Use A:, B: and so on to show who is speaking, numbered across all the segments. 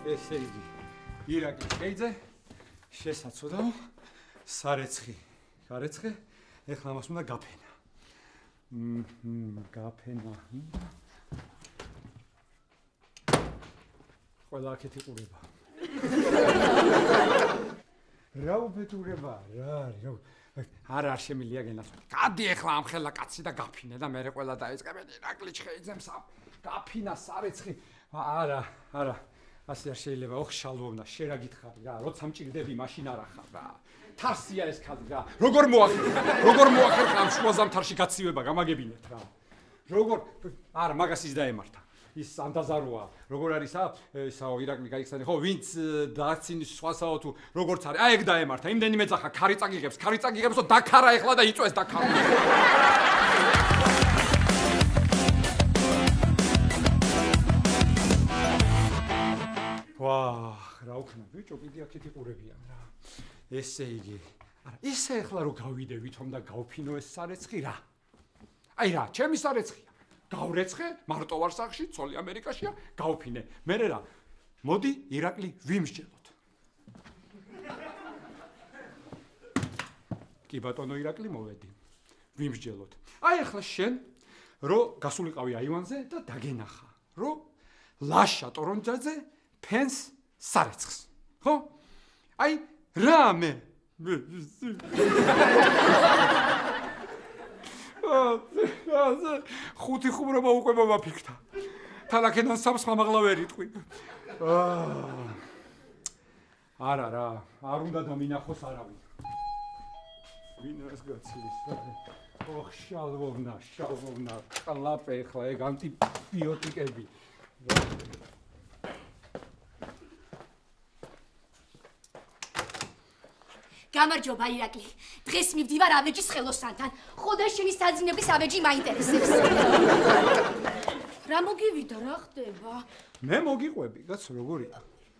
A: ესე იგი ირაკლის კეიძე შესაძოდაო სარეცხი გარეცხე ეხლა მას უნდა გაფენა გაფენა ყველა აქეთი ყურება რა უფეთურება რა არა არ შემილია გენასო გადი ეხლა ამ ხელა კაცი და გაფინე და მე ყველა დაიწყებენ ირაკლი ჩხეიძემს გაფინა სარეცხი არა ასე არ შეიძლება ოხ შალვოვნა შენ რა გითხარი რა როცა მჭირდები მაშინ არ ახარ რა თარსია ეს ხალხი რა როგორ მოახერხა ამ შუა ზამთარში გაცივება გამაგებინეთ რა როგორ არა მაგას ის დაემართა ის ანდაზაროა როგორ არისა ესაო ირაკლი გაიხსენე ხო ვინც დააცინის სხვასაო თუ როგორც არის აი ეგ დაემართა იმდენი მეძახა ქარი წაგიღებს და დაქარა ეხლა და იწვეს დაქარა რა უქნა ბიჭო კიდე აქეთი ყურებიან რა ესე იგი არა ისე ეხლა რო გავიდე ვითომ და გავფინო ეს სარეცხი რა აი რა ჩემი სარეცხია გავრეცხე მარტო ვარ სახში ცოლი ამერიკაშია გავფინე მე რა მოდი ირაკლი ვიმსჯელოთ კი ბატონო ირაკლი მოვედი ვიმსჯელოთ აი ეხლა შენ რო გასულიყავი აივანზე და დაგენახა რო ლაშა ტორონჯაძე ფენს სარეცხს ხო აი რა მე ხუთი ხუმრობა უკვე მომაფიქრდა თალაკენან სამს ხმამაღლა ვერ იტყვი არა რა არ უნდა დამინახოს არავინ ვინ არის გაცილის ოხ შალვოვნა ყლაპე ხლა ეგ ანტიბიოტიკები
B: გამარჯობა ირაკლი. დღეს მივდივარ ავეჯის ხელოსანთან. ხო და შენი საძინების ავეჯი მაინტერესებს. რა მოგივიდა, რა ხდება?
A: მე მოგიყვები, კაცო, როგორია?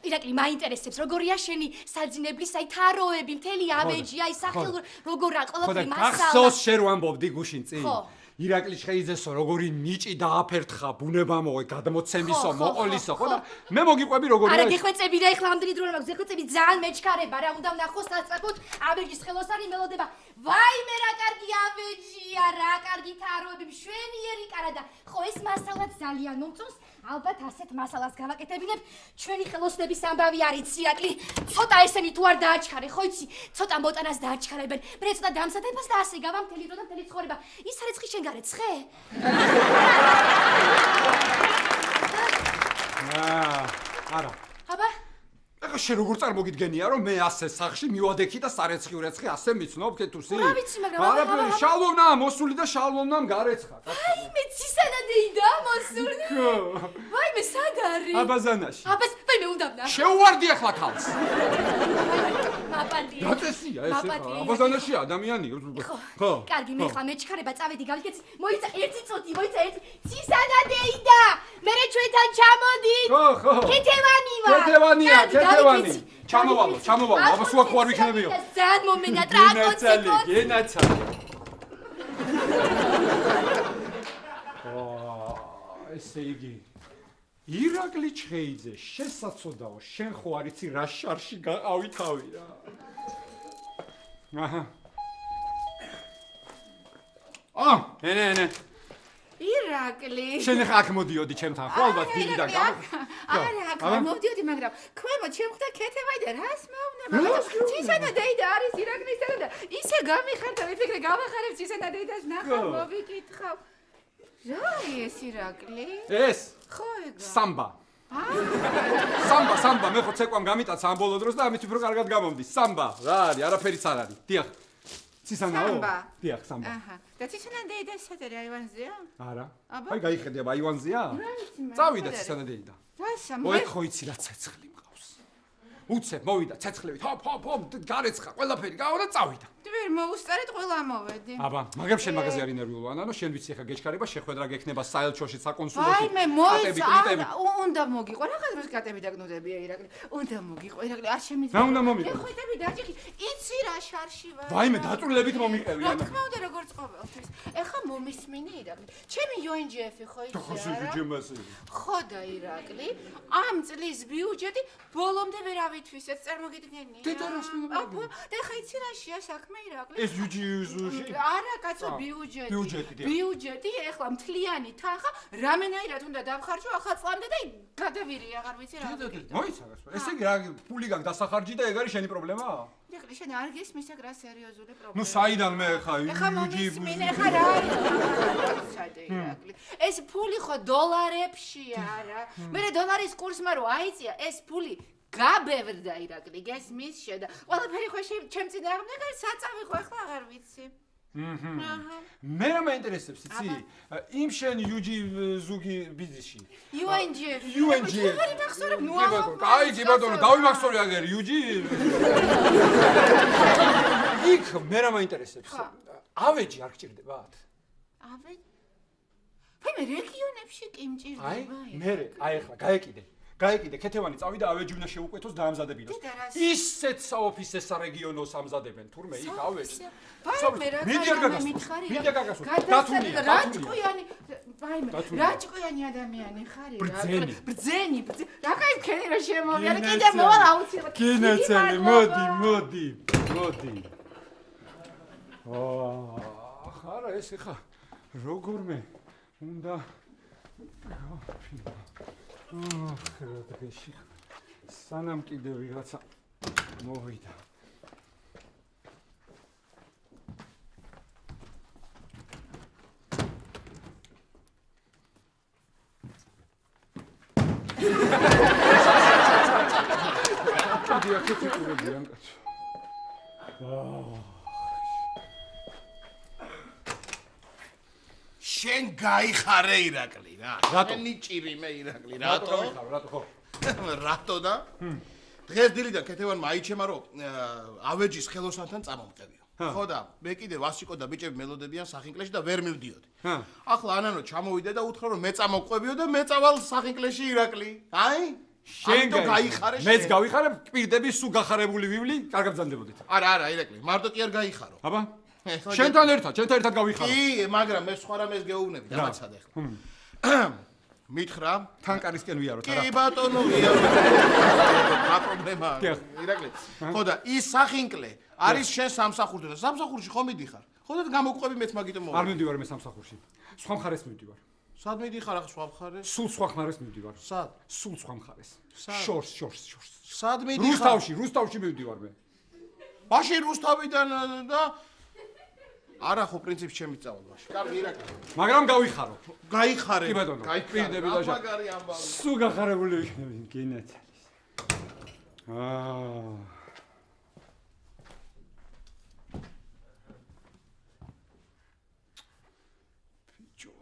B: ირაკლი, მაინტერესებს, როგორია შენი საძინების, აი თაროები, მთელი ავეჯი, აი სახელო, როგორა ყველაფერი მასალა.
A: ხო, გახსოვს შენ რო ამბობდი გუშინ წინ? ხო. ირაკლი შეიძესო როგორი ნიჭი დააფერთხა ბუნება მოე გადმოცემისო მოყოლისო ხო და მე მოგიყვები როგორია
B: არა გეხვეწები და ეხლა ამდენი დრო რა მაქვს გეხვეწები ძალიან მეჩქარება რა უნდა ვნახო სასწრაფოდ ავეჯის ხელოსანი მელოდება ვაიმე რა კარგი ავეჯია რა კარგი თაროები მშვენიერი კარა და ხო ეს მასალა ძალიან მომწონს ალბათ ასეთ მასალას გავაკეთებინებ ჩვენი ხელოსნების ამბავი არის ირაკლი ცოტა ესენი თუ არ დააჩქარე ხო იცი ცოტა მოტანას დააჩქარებენ მე ცოტა დამსადებას და ასე გავა მთელი დრო და მთელი ცხოვრება ის სარეცხი შენ გარეცხე
A: არა
B: აბა
A: ეხა შენ როგორ წარმოგიდგენია რომ მე ასე სახში მივადექი და სარეცხი ურეცხი ასე მიცნობ კეთურსი
B: რა ვიცი მაგრამ
A: არაფერი შალვოვნაა მოსული და შალვოვნამ გარეცხა
B: აი მე ცისანადეიდა მოსული ვაიმე სად არის
A: აბაზანაში
B: აბას ვაიმე უნდა ვნა
A: შეუვარდი ახლა ქალს
B: მაპატია
A: დაწესია ეს ახლა აბაზანაში ადამიანი
B: ხო კარგი მე ხლა მეჩქარება წავედი გავიქეცი მოიცა ერთი წოთი მოიცა ერთი ცისანადეიდა მე ჩვენთან ჩამოდი
A: ხო
B: კეთევანი ვარ
A: კეთევანია კეთევანი ჩამოვალო აბა სულ აქ ვარ ვიქნებიო
B: ძალიან მომენა ტრაკოციკო
A: გენაცალი ესე იგი ირაკლი ჩხეიძე შესაძოდაო შენ ხო არ იცი რა შარში გაყავი თავი რა ნე
B: ირაკლი
A: შენ ხა აქ მოდიოდი ჩემთან ხო ალბათ დილიდან
B: არა მოდიოდი მაგრამ ქვემო ჩემ ხდა კეთევაი და რას მეუბნება ცისანადეიდა არის ირაკლისთან და ისე გამიხარდა ვიფიქრე გავახარებ ცისანადეიდას ნახავ მოვიკითხავ რა ეს ირაკლი
A: ეს
B: ხო ეგა
A: სამბა სამბა მე ხო ცეკვამ გამიტაცა ამ ბოლო დროს და ამით უფრო კარგად გამომდი სამბა რა არის არაფერიც არ არის დიახ ცისანაო დიახ სამბა
B: აჰა და ცისანადეიდა სად არის აივანზეა
A: არა აი გაიხედე აბა აივანზეა წავიდა ცისანადეიდა ოე ხო იცი რა ცეცხლი მყავს უცებ მოვიდა ცეცხლებით ჰოპ გარეცხა ყველაფერი გავა და წავიდა
B: ვერ მოუსწარეთ ყველა მოვედი
A: აბა მაგრამ შენ მაგაზე არ ინერვიულო ანანო შენ ვიცი ხა გეჩქარება შეხვედრა გექნება საელჩოში საკონსულოში
B: აი მე მოიცა
C: უნდა მოგიყვა, რაღაც დროს კატები დაგნოდებია ირაკლი. უნდა მოგიყვა ირაკლი, არ შემიძლია.
A: რა უნდა მომიყვა?
C: ეხოთები დაჭიქი, იცი რა შარში ვარ.
A: ვაიმე, დაწვრილებით მომიყევი.
C: რა თქმა უნდა, როგორც ყოველთვის. ეხა მომისმინე ირაკლი. ჩემი UNGF-ი ხო იცი რა? ხო და ირაკლი, ამ წლის ბიუჯეტი ბოლომდე ვერ ავითვისეთ, წარმოგიდგენია?
A: დედარას
C: აბა, და ხა იცი რაშია საქმე ირაკლი?
A: ეს UGF-ში?
C: არა, კაცო, ბიუჯეტი, ეხლა მთლიანი თანხა რამენაირად უნდა დავხარჯო ახალ წლამდე და გადავირი, აღარ ვიცი რა.
A: მოიცადოს. ესე იგი რა ფული გაქვს დასახარჯი და ეგ არის შენი პრობლემა?
C: ირაკლი, შენ არ გესმის ეგ რა სერიოზული პრობლემა.
A: ნუ საიდან მე ხა
C: ეხა მომისმინე, ეხა რა არის? საერთოდ ირაკლი. ეს ფული ხო დოლარებშია რა. მე დოლარის კურსმა რო აიწია, ეს ფული გაბევრდა ირაკლი, გესმის შედა. ყველაფერი ხო ჩემ წინააღმდეგ არის საწავი ხო ახლა აღარ ვიცი.
A: მე რა მაინტერესებს, იცი? იმ შენ ზუგი ბიზნესში.
C: UNGF.
A: არ იმახსოვრებ, ნუ აი, კი ბატონო, გავიმახსოვრე აგერ UG. იქ მე რა მაინტერესებს? ავეჯი არ გჭირდებათ?
C: ავეჯი? მე რეგიონებში კი მჭირდება.
A: აი, მე ახლა გაეკიდე, ქეთევანი წავიდა ავეჯი უნდა შეუკვეთოს დაამზადებინოს. ისეთ საოფისე სარეგიონო სამზადებენ, თურმე იქ ავეჯი.
C: ვაიმე რა გაგასო.
A: დათუნია.
C: რაჭკვიანი ადამიანი ხარი რა.
A: ბრძენი.
C: რა кай მქენი რა შემოვიარე, კიდე მოვალ აუცილებლად.
A: გენაცალე, მოდი. ხარა ეს ხა როგორმე უნდა ხრადგეში სანამ კიდე ვიღაცა მოვიდა.
D: შენ გაიხარე ირაკლი რა. შენი ჭირი მე ირაკლი. რატო? რატო და? დღეს დილიდან ქეთევანმა აიჩემა რომ ავეჯის ხელოსანთან წამომყევიო. ხო და მე კიდე ვასიკო და ბიჭები მელოდებიან სახინკლეში და ვერ მივდიოდი. ახლა ანანო ჩამოვიდა და უთხრა რომ მე წამოყვევიო და მე წავალ სახინკლეში ირაკლი. აი? შენ გაიხარე.
A: მეც გავიხარე, კვირდები სულ გახარებული ვივლი, კარგად ბრძანდებოდით.
D: არა ირაკლი, მარტო კი არ გაიხარო.
A: აბა? შენთან ერთად გავიხარო.
D: კი, მაგრამ მე სხვა რამეს გეუბნები, დამაცადე ახლა. მითხრა,
A: თანკარისკენ ვიაროთ, არა?
D: კი ბატონო, ვიაროთ. რა პრობლემაა? ირაკლი. ხო და ის სახინკლე არის შენ სამსახურში და სამსახურში ხო მიდიხარ? ხო და გამოგყვები მეც მაგიტომ მოვა.
A: არ მივდივარ მე სამსახურში. სხვა მხარეს მივდივარ.
D: სად მიდიხარ ახლა სხვა მხარეს?
A: სულ სხვა მხარეს მივდივარ.
D: სად?
A: სულ სხვა მხარეს. შორს.
D: სად მიდიხარ?
A: რუსთავში მივდივარ მე.
D: მაშინ რუსთავიდან და არა ხო პრინციპი ჩემი სწავლაში. კარგი ირაკლი.
A: მაგრამ გავიხარო.
D: გაიხარე.
A: კი ბატონო. პირდები და
D: მაგარი ამბავი.
A: სულ გახარებული ვიქნები გენაცალის. ბიჭო.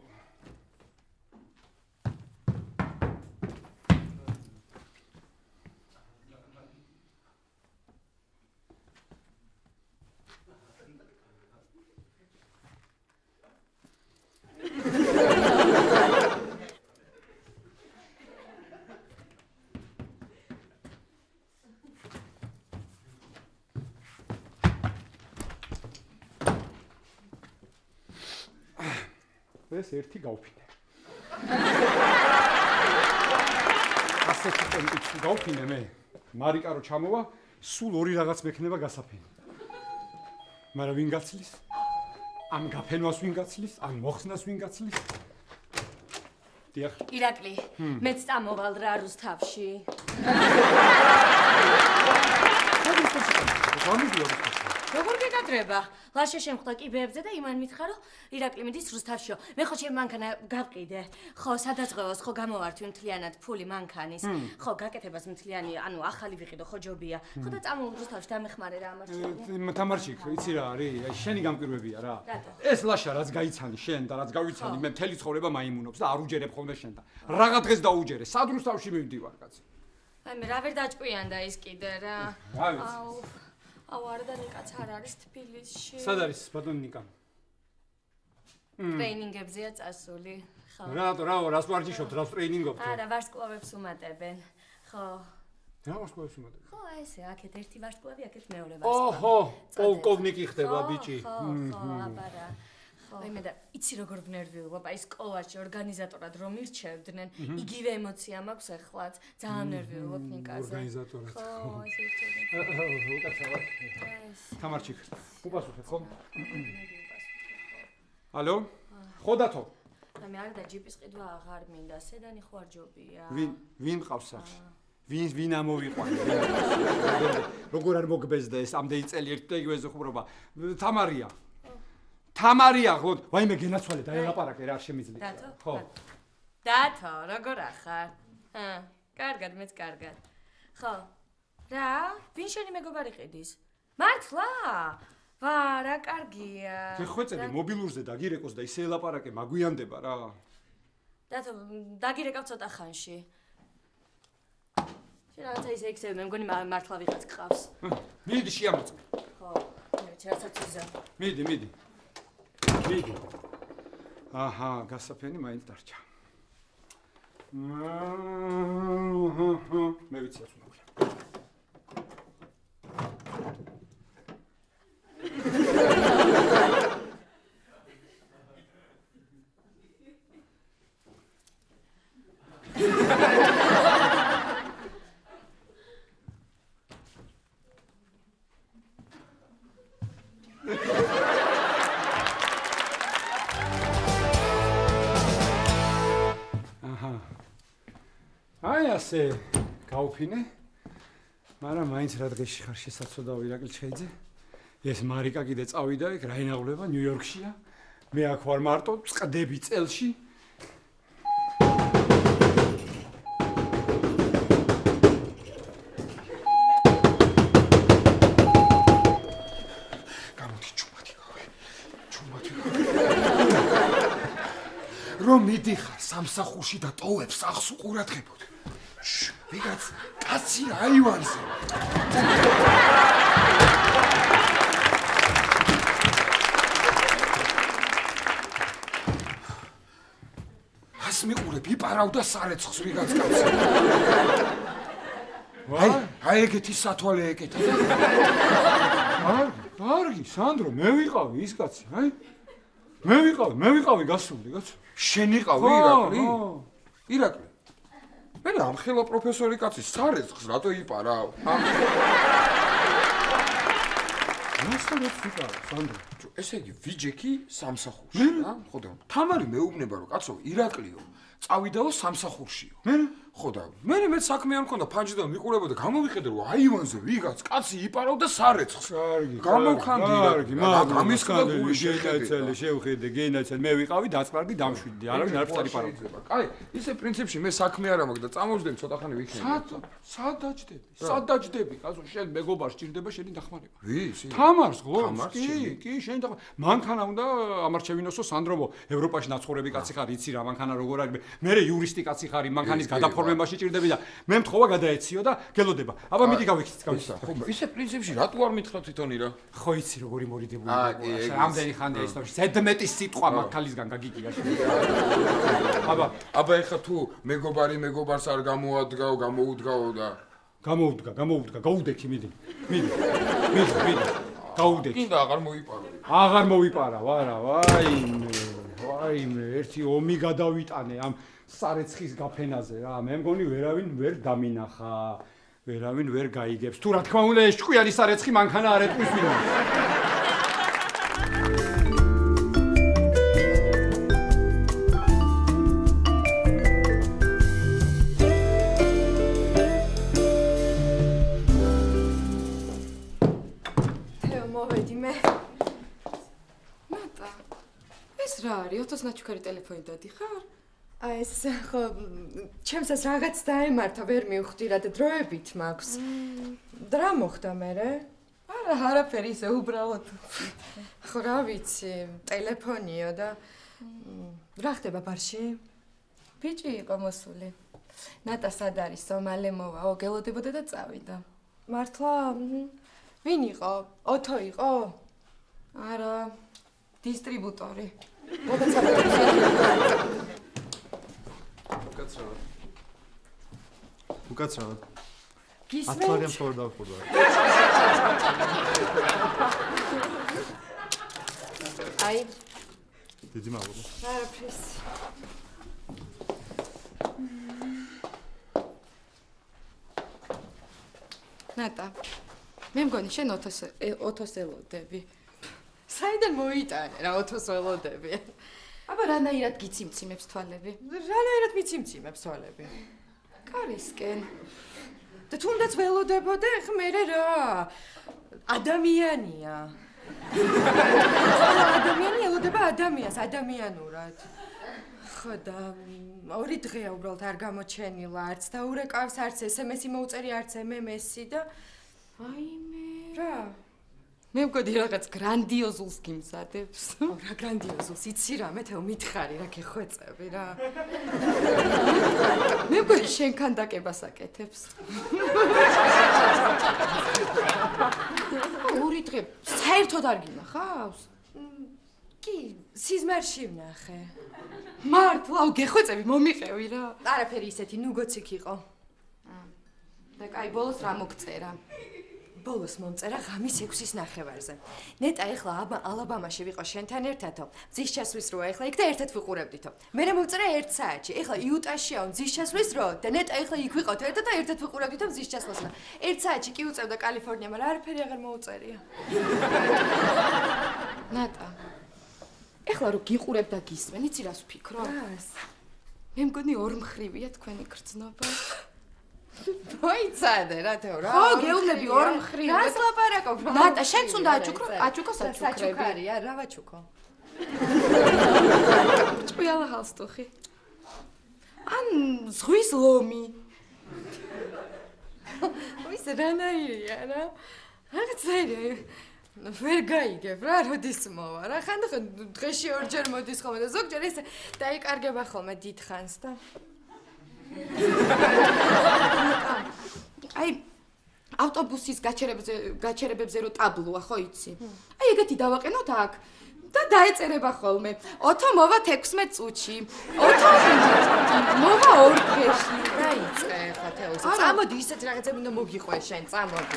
A: ეს ერთი გავფინე. ასეთი კონტექსტი გავფინე მე. მარიკა რო ჩამოვა, სულ ორი რაღაც მექნება გასაფენი. მაგრამ ვინ გაცლის? ან გაფენვას ვინ გაცლის? ან მოხსნას ვინ გაცლის? დიახ.
B: ირაკლი, მეც წამოვალ რა რუსთავში. როგორ გეკადრება? ლაშა შემხდა კიბეებზე და იმან მითხრა რომ ირაკლი მიდის რუსთავშიო. მე ხო ჩემ მანქანა გავყიდე. ხო, სადაზღვევოს ხო გამოვართვი მთლიანად ფული მანქანის. ხო, გაკეთებას მთლიანი, ანუ ახალი ვიყიდო, ხო ჯობია. ხო და წამოვალ რუსთავში დამეხმარე რა ამარჩი.
A: თამარჩიკ, იცი რა არის? აი შენი გამკვირვებია რა. ეს ლაშა რაც გაიცანი შენ და რაც გავიცანი, მე მთელი ცხოვრება მაიმუნობს და არ უჯერებ ხოლმე შენ და რაღა დღეს დაუჯერე. სად რუსთავში მივდივარ კაცი?
B: აი მე რა ვერ დაჭკვიანდა ის კიდე რა. აუ არა და ნიკაც არ არის თბილისში.
A: სად არის ბატონო ნიკა?
B: ტრეინინგებზეა წასული.
A: რა რას ვარჯიშობთ, რას ტრეინინგობთ?
E: არა, ვარსკვლავებს უმატებენ. ხო.
A: რა ვარსკვლავებს უმატებენ?
E: ხო, ესე, აქეთ ერთი ვარსკვლავი, აქეთ მეორე ვარსკვლავი.
A: ოჰო, პოლკოვნიკი ხდება ბიჭი.
E: ხო, აბარა. აი მე და იცი როგორ ვნერვიულობ, აი სკოლაში ორგანიზატორად რომ ირჩევდნენ, იგივე ემოცია მაქვს ახლაც, ძალიან ნერვიულობ ნიკაზე.
A: ორგანიზატორად.
E: ხო, ესე ირჩევდნენ.
A: უკაცრავად. თამარჩიკ, უპასუხებ ხო? ალო? ხოდათო?
E: და მე არ და ჯიპის ყიდვა აღარ მინდა, სედანი ხო არ ჯობია.
A: ვინ ყავს სახში? ვინ ამოვიყვანე? როგორ არ მოგბეზდა ეს ამდენი წელი ერთ და იგივე ზღვრობა? თამარია, ხო? ვაიმე გენაცვალე და ელაპარაკე რა არ შემიძლია.
E: დათო?
A: ხო.
E: დათო, როგორ ახარ? კარგად, მეც კარგად. ხო. რა? ვინ შენი მეგობარი ყიდის? მართლა? ვა, რა კარგია.
A: გეხვეწები მობილურზე დაგირეკოს და ისე ელაპარაკე, მაგვიანდება რა.
E: დათო, დაგირეკავ ცოტა ხანში. შენ რაღაცა ისე იქცევ, მე მგონი მართლა ვიღაც გყავს.
A: მიდი შეამოწმე.
E: ხო, მე ვიცი რასაც იზა.
A: მიდი. აჰა, გასაფენი მაინც დარჩა. მე ვიცი რა უნდა. აი ასე გავფინე. მაგრამ მაინც რა დღეში ხარ შესაძლოა ირაკლი ჩხეიძე. ეს მარიკა კიდე წავიდა იქ რაინაღლება ნიუ-იორკშია. მე აქ ვარ მარტო, წდები წელში. გამოდი ჩუმათი. რომ მიდიხარ სამსახურში და ტოვებს ახს უყურადღებოდ. ვიღაც კაცი აივანზე. ას მიყურებ, იპარავდა სარეცხს ვიღაც კაცი. აი ეგეთი სათვალე ეკეთა. კარგი, სანდრო, მე ვიყავი ის კაცი, აი. მე ვიყავი გასული, კაცო.
F: შენ იყავი ირაკლი? ირაკლი. მე ამ ხელა პროფესორი კაცი სარეცხს რატო იპარავ?
A: მასწავლებს ვიყავ, სანდრო.
F: ესე იგი ვიჯექი სამსახურში, რა? ხო და თამარი მეუბნება რომ კაცო ირაკლიო წავიდაო სამსახურშიო. ხო და მე საქმე არ მქონდა ფანჯიდან მიყურებოდა გამოვიხედე რომ აივანზე ვიღაც კაცი იპარავდა სარეცხს.
A: კარგი.
F: გამოვხანდი
A: კარგი, მაგრამ
F: ის
A: შევხედე, გენაცვალე, მე ვიყავი დაწყვარდი დამშვიდდი. არავინ არ ფსარიპარავდება.
F: კაი, ისე პრინციპში მე საქმე არ მაქვს და წამოვждები ცოტა ხანი ვიქნები.
A: სად დაჯდები? კაცო, შენ მეგობარ სჭირდება შენი დახმარება.
F: ვის?
A: თამარს გლობს? კი, შენი დახმარება. მანქანა უნდა ამარჩევინოსო სანდრომო, ევროპაში ნაცხოვრები კაცი ხარ, იცი რა მანქანა როგორ არის. მე იურისტი კაცი ხარ, მანქანის გადაფორმებაში ჭირდები და მე მთხოვა გადაეციო და გელოდება. აბა მიდი გავიქცეთ.
F: ხო, ისე პრინციპში რატო არ მითხრა თვითონი რა?
A: ხო იცი როგორი მორიდებული იყო. რამდენი ხანია ისტორიაში. ზედმეტის სიტყვა მანქალისგან გაგიგია შენ.
F: აბა ეხა თუ მეგობარს არ გამოუდგაო და
A: გამოუდგა, გაუდექი მიდი. გაუდექი.
F: კიდე აღარ მოიპარო.
A: აღარ მოვიპარა, ვარა, ვაიმე, ერთი ომი გადავიტანე ამ სარეცხის გაფენაზე რა. მე მგონი ვერავინ ვერ დამინახა. ვერავინ ვერ გაიგებს. თუ რა თქმა უნდა ეს ჭკვიანი სარეცხი მანქანა არ ეტყვის ვინმე.
G: რა არის? ოთოს ნაჩუქარი ტელეფონი დადიხარ? აი ეს ხო ჩემსაც რაღაც დაემართა, ვერ მივხვდი რა და დროებით მაქვს. რა მოხდა მერე? არაფერი, ისე უბრალოდ. ხო რა ვიცი, ტელეფონიო და რა ხდება ბარში?
E: ბიჭი იყო მოსული. ნატა სად არის? სომალე მოვაო, გელოდებოდა და წავიდა.
G: მართლა? ვინ იყო? ოთო იყო?
E: არა, დისტრიბუტორი.
H: უკაცრავად.
G: გისმენთ?
H: 10 ლარი ამხრივ დავხურდა.
G: აი,
H: დიდი მადლობა.
G: არაფრის. ნატა, მე მგონი შენ ოთოს ელოდები. საიდან მოიტანე რა ოთოს ელოდები? აბა რანაირად გიციმციმებს თვალები? რანაირად მიციმციმებს თვალები? კარისკენ. და თუნდაც ველოდებოდე, ხა მე რა? ადამიანია. ადამიანი ელოდება ადამიანს ადამიანურად. ხო და 2 დღეა უბრალოდ არ გამოჩენილა არც და ურეკავს არც SMS-ი მოუწერი არც MMS-ი და აიმე რა მე მგონი რაღაც გრანდიოზულს გიმზადებს. რა გრანდიოზულს იცი რა მეთეო მითხარი რა გეხვეწები რა. მე მგონი შენ ქანდაკებას აკეთებს. 2 დღე საერთოდ არ გინახავს? კი, სიზმარში ვნახე. მართლა გეხვეწები მომიყევი რა. არაფერი ისეთი ნუგოციკ იყო. და კაი ბოლოს რა მოგწერა? ბოლოს მომწერა ღამის 6-ის ნახევარზე. ნეტა ეხლა ალაბამაში ვიყო შენთან ერთადო. მზის ჩასვლის როა ეხლა იქ და ერთად ვიყურებდითო. მერე მომწერა 1 საათში. ეხლა იუტაშიაო მზის ჩასვლის რო და ნეტა ეხლა იქ ვიყოთ ერთად და ერთად ვიყურებდითო მზის ჩასვლას. 1 საათში კი უწევდა კალიფორნია, მაგრამ არაფერი აღარ მოუწერია. ნატა ეხლა რო გიყურებ და გისმენ, იცი რას ვფიქრო? რას? მე მგონი ორმხრივია თქვენი გრძნობა. მოიცადე რა თეო რა. ხო, გეუბნები ორმხრივია. რას ლაპარაკობ? ნატა, შენც უნდა აჩუქრო საჩუქრებია, რა ვაჩუქო? ჭყიალა ჰალსტუხი. ან ზღვის ლომი. ის რანაირია რა? რაღაცაირია. ვერ გაიგებ რა, როდის მოვა რა. ხანდახან დღეში 2 ჯერ მოდის ხოლმე და ზოგჯერ ესე დაიკარგება ხოლმე დიდხანს და აი ავტობუსის გაჩერებებზე რო ტაბლოა, ხო იცი? აი ეგეთი დავაყენოთ აქ და დაეწერება ხოლმე. ოთო მოვა 16 წუთში. ოთო მოვა 2 დღეში. დაიწყე ხა თეო. წამოდი ისეთ რაღაცები უნდა მოგიყვე შენ, წამოდი.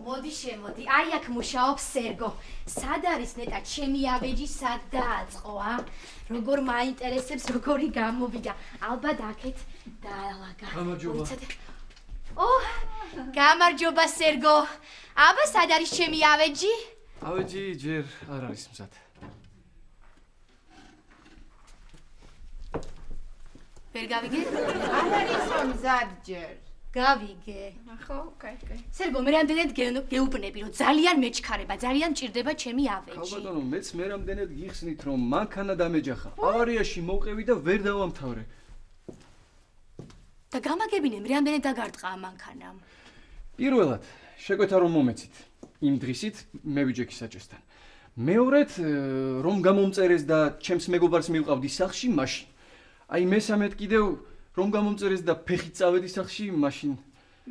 B: მოდი შემოდი. აი აქ მუშაობს სერგო. სად არის ნეტა ჩემი ავეჯი სად დააწყო, ა? როგორ მაინტერესებს როგორი გამოვიდა. ალბათ აქეთ დაალაგა.
I: გამარჯობა.
B: გამარჯობა სერგო. აბა სად არის ჩემი ავეჯი?
I: ავეჯი ჯერ არ არის მზად.
B: ვერ გავიგე?
C: არ არის მზად ჯერ.
B: გავიგე.
C: ხო, კაი.
B: სერგო, მე რამდენად გეუბნები, რომ ძალიან მეჩქარება, ძალიან მჭირდება ჩემი ავეჯი.
I: ხალბატონო, მეც მე რამდენად გიხსნით, რომ მანქანა დამეჯახა. ავარიაში მოვყევი და ვერ დავამთავრე.
B: და გამაგებინე, მე რამდენად დაგარტყა ამ მანქანამ.
I: პირველად, შეგვეთა რომ მომეცით. იმ დღისით მე ვიჯექი საჭესთან. მეორედ, რომ გამომწერეს და ჩემს მეგობარს მივყავდი სახლში, მაშინ. აი მესამედ კიდევ რომ გამომწერეს და ფეხით წავედი სახლში, მაშინ.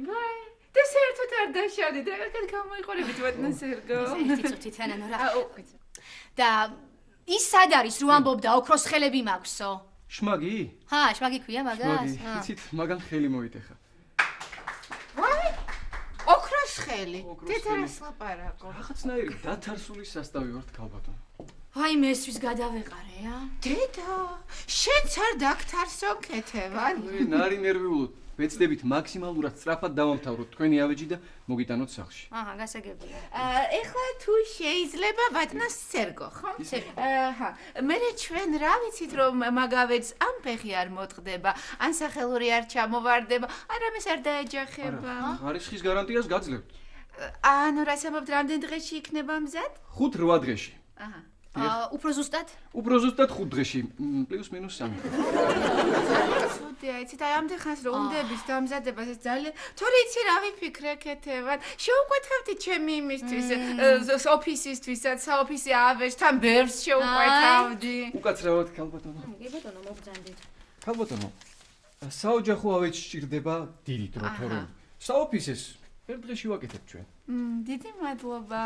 C: ვაი, და საერთოდ არ დაშავდით, რაღაც გამოიყურებით ვატნა სერგო.
B: ერთი წუთით ანანო რა. და ის სად არის, რო ამბობდა ოქროს ხელები მაქვსო?
I: შმაგი?
B: ჰა, შმაგი ქვია მაგას?
I: იცით, მაგან ხელი მოიტეხა.
C: ვაი, ოქროს ხელი. დედარას ლაპარაკო.
I: რაღაცნაირი დათარსული სასტავი ვართ ქალბატონო.
B: ვაი, მესთვის გადავეყარე, ა?
C: დედა, შენც არ დაგთარსო კეთებად.
I: ნარი ნერვიულოდ. ვეცდებით მაქსიმალურად სწრაფად დავამთავროთ თქვენი ავეჯი და მოგიტანოთ სახლში.
B: აჰა, გასაგებია.
C: ეხლა თუ შეიძლება ვატნოს სერგო, ხო? ჰა, მე ჩვენ რა ვიცით რომ მაგავეჯს ამ ფეხი არ მოტყდება, ან სახელური არ ჩამოვარდება, არამეს არ დაეჯახება.
I: არის ხის გარანტიას გაძლევთ.
C: ანუ რას ამბობთ, რამდენ დღეში იქნება მზად?
I: 5-8 დღეში.
C: აჰა.
B: უფრო ზუსტად?
I: უფრო ზუსტად 5 დღეში, +-3.
C: ცუდია, იცით, აი ამდენ ხანს რომ უნდების დამზადებას ეს ძალიან თორე იცი რა ვიფიქრე კეთებად. შეუყვეთავდი ჩემი იმისთვის, ოფისისთვისაც, საოფისე ავეჯთან ბევრს შეუყვეთავდი.
I: უკაცრავად ქალბატონო.
B: კი ბატონო, მოგძანდით.
I: ქალბატონო, საოჯახო ავეჯი სჭირდება დიდი დრო, თორემ საოფისეს ერთ დღეში ვაკეთებ ჩვენ.
C: დიდი მადლობა.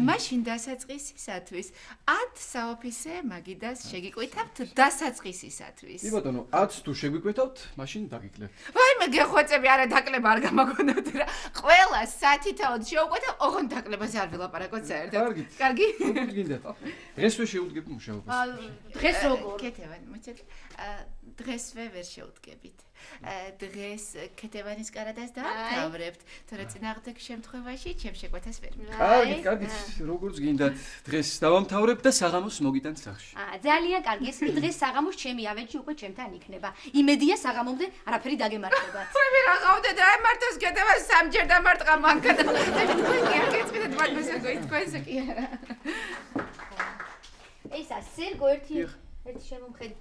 C: მაშინ დასაწყისისათვის 10 საოფისე მაგიდას შეგიყვითავთ დასაწყისისათვის.
I: კი ბატონო, 10 თუ შეგვიკვეთავთ, მაშინ დაგიკლებთ.
C: ვაიმე გეხვეწები, არა დაკლება არ გამაგონებთ რა. ყველა სათითაოდ შევყვეთავ, ოღონდ დაკლებაზე არ ვილაპარაკოთ საერთოდ. კარგი?
I: გინდა. დღესვე შეუდგებ მუშაობას.
B: დღეს როგორ?
C: კეთევანი, მოიცეთ. დღესვე ვერ შეუდგებით. დღეს ქეთევანის კარადას დავთავრებთ, თორე წინააღმდეგ შემთხვევაში ჩემ შეკვეთას ვერ მივიღებთ.
I: კარგი, როგორც გინდათ. დღეს დავამთავრებ და საღამოს მოგიტანთ სახლში.
B: ძალიან კარგი, ეს დღეს საღამოს ჩემი ავეჯი უკვე ჩემთან იქნება. იმედია საღამომდე არაფერი დაგემართებათ.
C: მე რაღაცა დაემართოს ქეთევას სამჯერ დამარტყა მანქანა. თქვენ კი არ გეწყვეტეთ მაგასე თქვენზე კი არა.
B: ესა სერგო ერთი შემომხედი.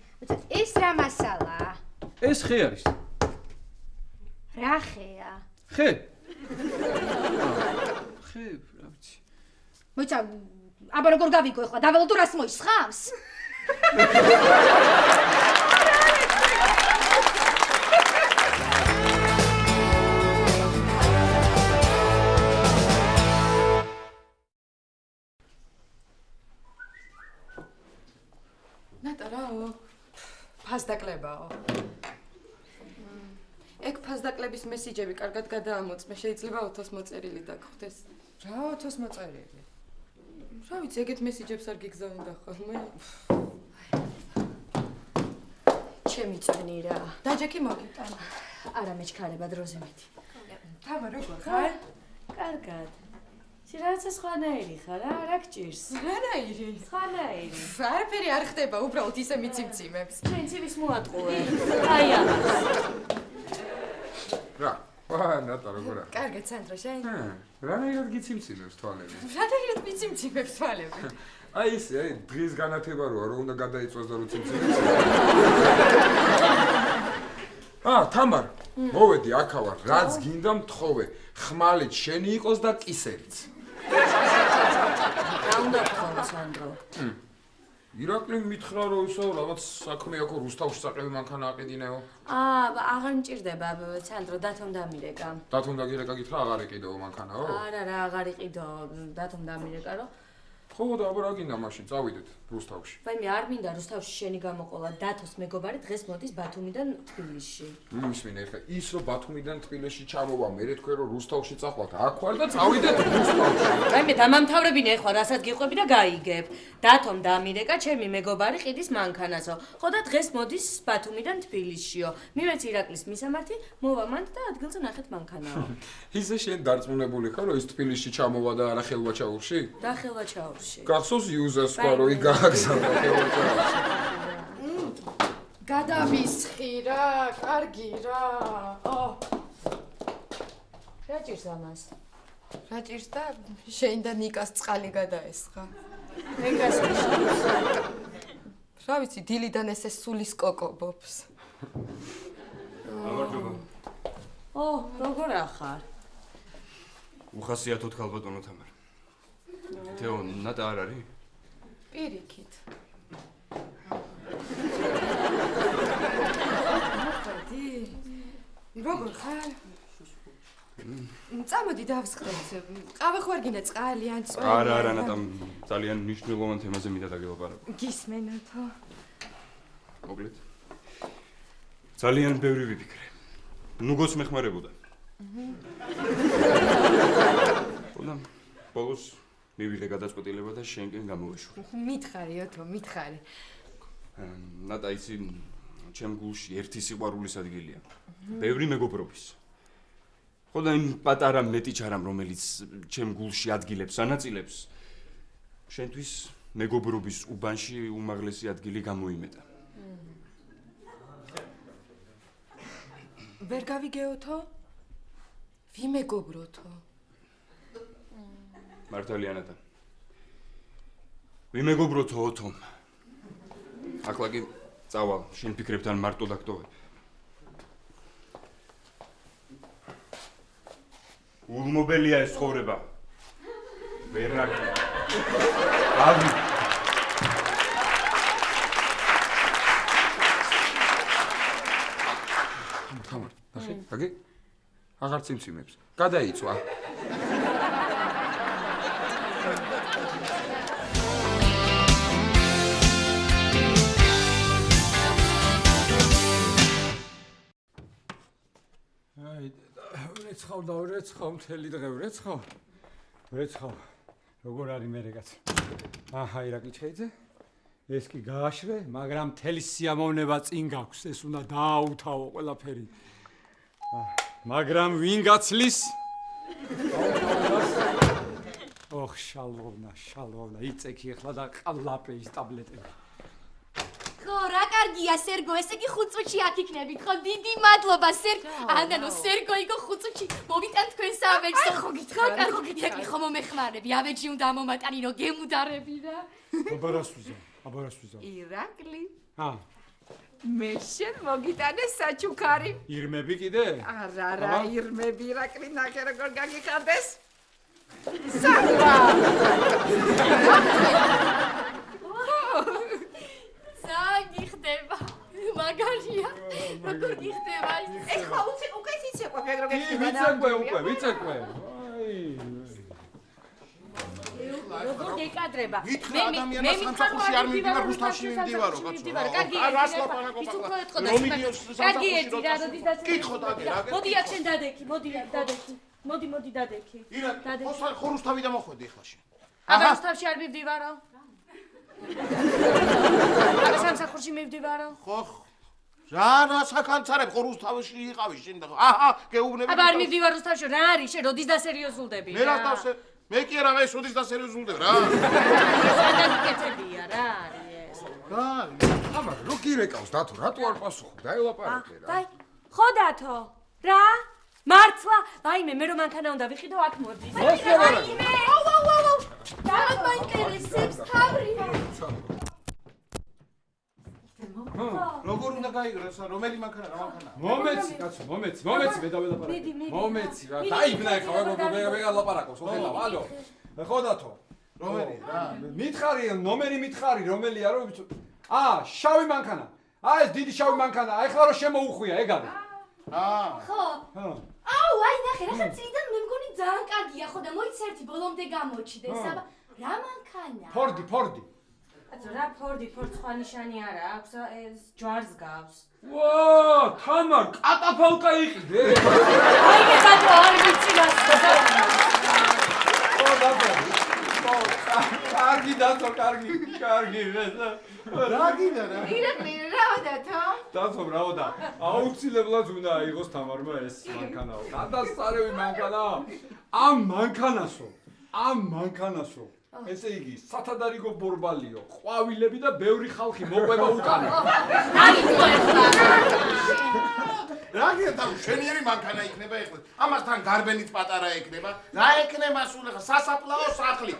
B: ეს რა მასალაა?
I: ეს ხე არის.
B: რა ხეა?
I: ხე. ხე, რა ვიცი.
B: მოიცა, აბა როგორ გავიგო ახლა? დაველოდო რას მოისხავს?
G: ნატარაო, ფასდაკლებაო. ეგ ფასდაკლების მესიჯები კარგად გადაამოწმე, შეიძლება 20 მოწერილი დაგხვდეს. რა 20 მოწერილი? რა ვიცი, ეგეთ მესიჯებს არ გიგზავნიდა ხოლმე.
E: ჩემი წვენი რა.
G: დაჯექი მოგიტან.
E: არა მეჩქარება დროზე მეტი.
G: თამა როგორ ხარ?
E: კარგად. შეიძლება სხვანაირი ხარ, რა გჭირს?
G: რანაირი?
E: სხვანაირი.
G: არაფერი არ ხდება, უბრალოდ ისე მიციმციმებს.
E: ჩვენ ცივის მოატყუე. აი ამას.
F: რა, ნატა როგორ არის?
G: კარგად, სანდრო, შენ?
F: რანაირად გიციმციმებს თვალები?
G: რანაირად მიციმციმებს თვალები?
F: აი ისე, დღის განათება როა, რომ უნდა გადაიწვას და რო ციმციმებს. თამარ, მოვედი, აქა ვარ, რაც გინდა მთხოვე, ხმალით შენი იყოს და კისერიც.
E: რა უნდა თქვა სანდრო?
F: ირაკლი მითხრა რომ ისო რაღაც საქმე აქვს რუსთავში საყევი მანქანა აყიდინეო.
E: აღარ მჭირდება სანდრო, დათომ დამირეკა.
F: დათომ დაგირეკა გითხრა აღარ იყიდეო მანქანაო?
E: არა რა, აღარ იყიდო, დათომ დამირეკა რო.
F: ხო და აბა რა გინდა მაშინ წავიდეთ რუსთავში.
E: ვაიმე არ მინდა რუსთავში შენი გამოყოლა დათოს მეგობარი დღეს მოდის ბათუმიდან თბილისში.
F: მისმინე ხა ის რომ ბათუმიდან თბილისში ჩამოვა მე თქვენ რომ რუსთავში წახვათ აქ ვარ და წავიდეთ რუსთავში.
E: ვაიმე დამამთავრებინე ახლა რასაც გიყვები და გაიგებ. დათომ დამირეკა ჩემი მეგობარი ყიდის მანქანასო. ხო და დღეს მოდის ბათუმიდან თბილისშიო. მივეც ირაკლის მისამართი, მოვა მანდ და ადგილზე ნახეთ მანქანაო.
F: ისე შენ დარწმუნებული ხარ რომ ის თბილისში ჩამოვა და არა ხელვაჩაურში?
E: და ხელვაჩაურში.
F: გახსოვს იუზას სხვა რო იგაგზავნა ხელვაჩაურში.
G: გადავისხი რა, კარგი რა.
E: რა ჭირს ამას?
G: რა ჭირს და შენ და ნიკას წყალი გადაესხა.
E: ეგას ნიშნავს.
G: რა ვიცი, დილიდან ესე სულის კოკობობს.
J: გამარჯობა.
E: როგორ ახარ?
J: უხასიათოდ ხალბატონო თამარ. თეო, ნატა არ არის?
G: პირიქით. როგორ ხარ? წამოდი დავსხდეთ. ყავა ხო არ გინდა წყალი ან წვენი?
J: არა, ნატა, ძალიან მნიშვნელოვან თემაზე მინდა დაგელაპარაკო.
G: გისმენათო.
J: მოკლედ. ძალიან ბევრი ვიფიქრე. ნუგოს მეხმარებოდა. ხოდა ბოლოს მივიღე გადაწყვეტილება და შენკენ გამოვეშურე.
G: მითხარი, ოთო, მითხარი.
J: ნატა, იცი, ჩემ გულში ერთი სიყვარულის ადგილია. ბევრი მეგობრობის. ხოდა იმ პატარა მეტი ჩარამ, რომელიც ჩემ გულში ადგილებს ანაწილებს, შენთვის მეგობრობის უბანში უმაღლესი ადგილი გამოიმეტა.
G: ვერ გავიგეოთო? ვიმეგობროთო?
J: მართალია ნატა. ვიმეგობროთო ოთო. ახლა კი წავალ, შენ ფიქრებთან მარტო დაგტოვე. ულმობელია ეს ცხოვრება. ვერაკი. ავი.
F: თამარ, ნახე, აგი? აღარ წიმციმებს. გადაიწვა.
A: აი, რეცხავ და რეცხავ მთელი დღე რეცხავ. რეცხავ. როგორ არის მე რეგაც? აჰა, ირაკლი ჩხეიძე. ეს კი გააშრე, მაგრამ მთელი სიამოვნება წინ გაქვს, ეს უნდა დააუთავო ყველაფერი. მაგრამ ვინ გაცლის? ოხ, შალოვნა, იწექი ახლა და ყალაპე ის ტაბლეტები.
B: ხო, რა კარგია სერგო, ესე იგი 5 წუთში აქ იქნებით, ხო, დიდი მადლობა სერგო. ანანო, სერგო იგო 5 წუთში მოვიტან თქვენ საავეჯს. ხო, ირაკლი, ხო მომეხმარები, ავეჯი უნდა მომატანინო, გემუდარები რა. აბარასვიზა.
C: ირაკლი.
G: მე შენ მოგიტანე საჩუქარი.
A: ირმები კიდე?
G: არა, ირმები ირაკლი, ნახე როგორ გაგიხარდეს. საყვა.
B: გიხდება. მაგარია. როგორ გიხდება ის?
C: ეს ხო უკვე იცეკვე, ეგ როგორ
A: გიხდება? ვიცეკვე.
E: როგორ გეკადრება?
D: მე სამსახურში არ მივდივარ, რუსთავში მივდივარო, კაცო.
E: კარგი,
D: რას ლაპარაკობ ახლა? რომიდიოს სამსახურში რო კითხო დადე, რა გეტყვი?
E: მოდი აქ შენ დადექი, მოდი დადექი. მოდი დადექი.
D: ირაკლი, ხო რუსთავი დამოხვედი ახლა შენ.
E: აბა რუსთავში არ მივდივარო. აბა სამსახურში მივდივარო.
D: ხო. რა საკანცარებ, ხო რუსთავში იყავი შენ და აჰა, გეუბნები.
E: აბა არ მივდივარ რუსთავში, რა არის შენ, როდის დასერიოზულდები?
D: მე რა დავსე მე კი არა, მე სუდის დასერიოზულდებ რა.
E: გადაგიკეთებია რა არის ეს.
F: აბა, რო გირეკავს დათო, რატო არ პასუხობ? დაელაპარაკე რა.
E: დაი, ხო დათო. რა? მართლა? ვაიმე, მე რომ მანქანა უნდა ვიყიდო, აქ მოდი.
B: ვაიმე! აუ! რა მაინტერესებს თავი?
D: როგორ უნდა გაიგროს, რომელი მანქანა, რა მანქანა?
A: მომეცი, კაცო, მომეცი, მე დაველაპარაკე. მომეცი რა. დაიბნა ხა, ვეღარ ლაპარაკობს, ოდელა, ალო. ხო დათო. რომელი რა? მითხარი, ნომერი მითხარი, რომელია რომ შავი მანქანა. ეს დიდი შავი მანქანა, ეხლა რომ შემოუხვია, ეგ არის.
B: ხო. აუ, აი ნახე, რა წიდან მე მგონი ძალიან კარგია, ხო და მოიცა ერთი ბოლომდე გამოჩდეს, აბა რა მანქანა?
A: ფორდი.
E: რა ფორდი სხვა ნიშანი არა აქვს, ეს ჯვარს გავს.
A: ვა, თამარ, კატაფალკა იყიდე.
E: აიმე დათო, არ ვიცი რა.
A: ო დათო. კარგი დათო, კარგი.
D: რა გინდა რა?
C: ირაკლი, რაოდათო?
A: დათო, რაოდა. აუცილებლად უნდა აიღოს თამარმა ეს მანქანაო. გადასწარევი მანქანა. ამ მანქანასო. ესე იგი, სათადარიგო ბორბალიო, ყვავილები და ბევრი ხალხი მოყვება უკან.
D: რა გინდა, შენიერი მანქანა იქნება ეხლა. ამასთან გარბენიც პატარა ექნება. რა ექნება სულ ეხლა სასაფლაო სახლი.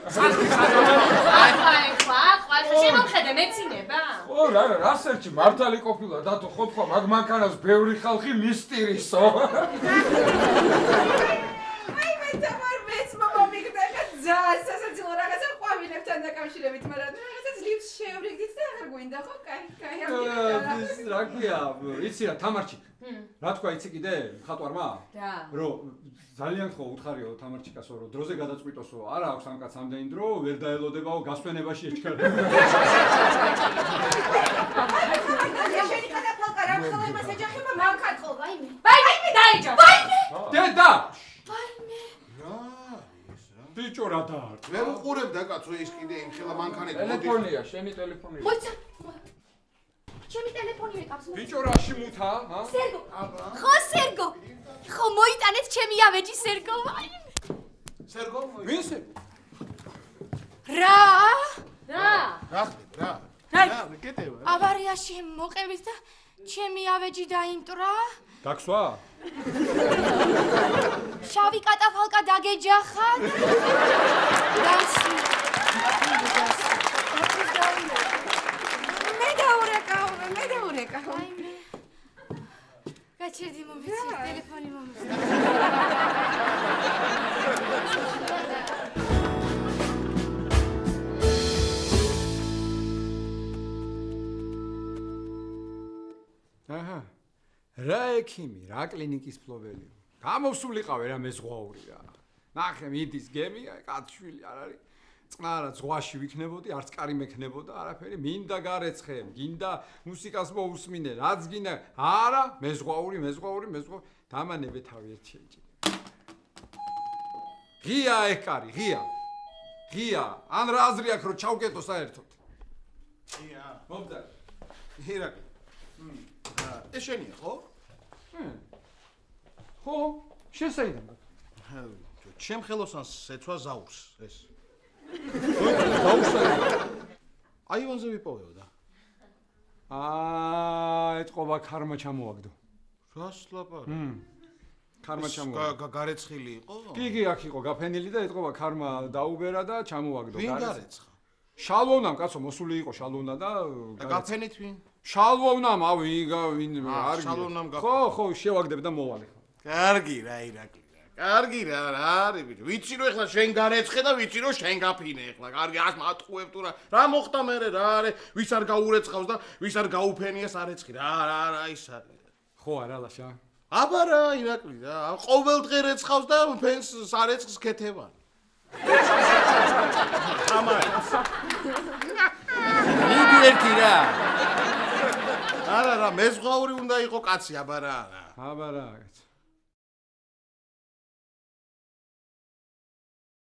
E: ახლა შემოხედე მეცინება.
F: ო რა სერჩი მართალი ყოფილა დათო, ხო თქვა მაგ მანქანას ბევრი ხალხი მისტირისო.
G: ძალიან სასაცილო რაღაცა ყვავილებთან დაკავშირებით, მაგრამ რაღაცა ძლივს შევრიგდით და აღარ გვინდა ხო? კაი,
A: ეს რა ქვია, იცი რა, თამარჩი. რა თქვა იცი კიდე მხატვარმა?
E: რა?
A: რომ ძალიან ხო უთხარიო თამარჩიკასო, რომ დროზე გადაწყვიტოსო, არა აქვს ამ კაცს ამდენი დრო, ვერ დაელოდებაო გასვენებაში ეჩქარა.
C: შენი გადაფალკა რა ხალხი მას ეჯახება მანქანხო, ვაიმე.
E: ვაიმე დაიჯა.
A: დედა! ბიჭო რა დაარტყა.
D: ვერ უყურებდა კაცო ის კიდე იმ ხელა მანქანით.
F: ტელეფონია, შენი ტელეფონია.
B: მოიცა. ჩემი ტელეფონი ვეკავს.
A: ბიჭო რაში მუთა?
B: სერგო. ხო სერგო. ხო მოიტანეთ ჩემი ავეჯი სერგო.
D: სერგო?
A: ვინ სე?
B: რა?
D: რა? გეტევა.
B: ავარიაში მოყევით და ჩემი ავეჯი დაიმტრა.
A: დაქსვა?
B: შავი კატაფალკა დაგეჯახათ. დასი.
G: მე დაურეკა.
B: აიმე. გაჩერდი მომიცი, ტელეფონი მომიცი.
A: აჰა. რა ექიმი, რა კლინიკის ფლობელი. გამოვსულიყავე რა მეზღვაური რა. ნახე მიდის გემია, კაცშვილი არ არის. წყნარა ზღვაში ვიქნებოდი, არც კარი მექნებოდა, არაფერი, მინდა გარეცხე, გინდა მუსიკას მოусმინე, რაც გინდა. არა, მეზღვაური. დამანებე თავი ერთი ეჭი. ღია ეგ კარი, ღია. ან რა აზრი აქვს რომ ჩავკეტო საერთოდ?
D: ღია.
A: მომდა.
D: ირაკლი. ეს შენია, ხო?
A: ხო, შესაიდან.
D: ჩემ ხელოსანს ეცვა ზაურს ეს. აივანზე ვიპოვეო და.
A: ეთყობა ქარმა ჩამოაგდო.
D: რას ლაპარაკი?
A: ქარმა ჩამოაგდო.
D: გარეცხილი იყო?
A: კი, აქ იყო გაფენილი და ეთყობა ქარმა დაუბერა და ჩამოაგდო.
D: ვინ გარეცხა?
A: შალვოვნამ კაცო მოსული იყო შალვოვნა და
D: გაფენით ვინ?
A: შალვოვნამ, ვინ არ
D: შალვოვნამ
A: ხო, შევაგდებ და მოვალე.
D: კარგი რა ირაკლი. კარგი რა არის ბიჭო. ვიცი რომ ეხლა შენ გარეცხე და ვიცი რომ შენ გაფინე ეხლა. კარგი, ას მატყუებ თუ რა მოხდა მე რა არის? ვის არ გაურეცხავს და ვის არ გაუფენიას არეცხი. რა ის არის.
A: ხო არა ლაშა.
D: აბა რა ირაკლი რა. ყოველ დღე რეცხავს და ფენს სარეცხს ქეთევან. ამაი. მიდი ერთი რა. არა, მეზღვაური უნდა იყო კაცი, აბა რა.
A: აბა რა კაცო.